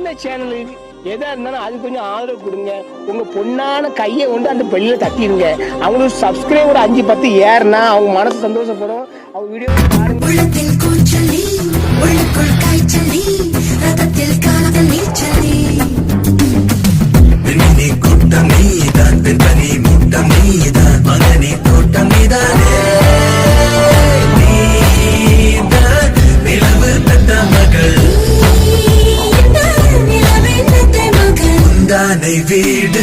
சின்ன சேனல் எதா இருந்தாலும் அது கொஞ்சம் ஆதரவு கொடுங்க. உங்க பொண்ணான கையை கொண்டு அந்த பெல்லில தட்டிடுங்க. அவங்களுக்கு சப்ஸ்கிரைபர் 5-10 ஏறுனா அவங்க மனசு சந்தோஷப்படும். அவங்க வீடியோ பாருங்க. வீடு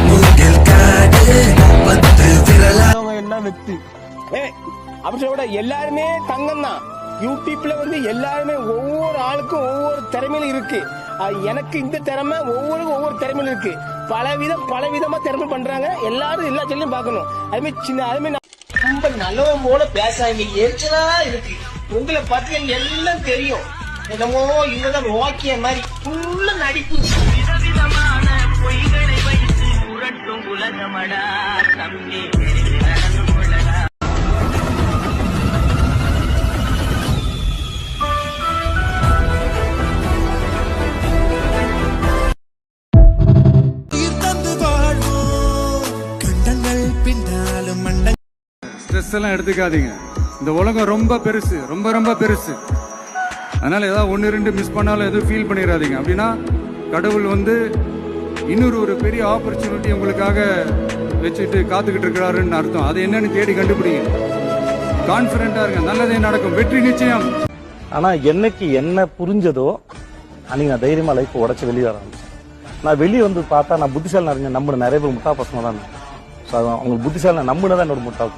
மூங்கில் காடு 10 விரலா என்ன வெத்து அப்படி சொல்ல எல்லாருமே தங்கம் தான். யூடியூப்ல எல்லாருமே ஒவ்வொரு ஆளுக்கும் ஒவ்வொரு திறமையில இருக்கு. எனக்கு இந்த திறமை ஒவ்வொருக்கும் ஒவ்வொரு திறமையில இருக்கு. பலவிதமா திறமை பண்றாங்க. எல்லாரும் எல்லா செல்லையும் பார்க்கணும். அதுமே ரொம்ப நல்லவன் போல பேசாங்க. எரிச்சலா இருக்கு. உங்களை பத்தி எல்லாம் தெரியும். என்னமோ இவதான் ஓகே மாதிரி ஃபுல்லா நடிப்பு. விதவிதமான பொய்களை வைத்து உரட்டும் உலகமடா தம்பி. ஸ்ட்ரெஸ் எல்லாம் எடுத்துக்காதீங்க. இந்த உலகம் ரொம்ப பெருசு, ரொம்ப ரொம்ப பெருசு. அதனால ஏதாவது 1-2 மிஸ் பண்ணாலும் எதுவும் ஃபீல் பண்ணிடாதீங்க. அப்படின்னா கடவுள் இன்னொரு ஒரு பெரிய ஆப்பர்ச்சுனிட்டி உங்களுக்காக வச்சுட்டு காத்துக்கிட்டு இருக்கிறாருன்னு அர்த்தம். அது என்னன்னு தேடி கண்டுபிடிங்க. கான்ஃபிடென்ட்டா இருங்க, நல்லதே நடக்கும், வெற்றி நிச்சயம். ஆனா என்னைக்கு என்ன புரிஞ்சதோ அன்னைக்கு நான் தைரியமா லைஃப் உடச்சு வெளியே வர ஆரம்பிச்சேன். நான் வெளியே பார்த்தா நான் புத்திசாலி நிறைய நம்பின நிறைய பேர் முட்டா பசங்க தான். அவங்க புத்திசாலி நம்பினதான் என்னோட முட்டாள்.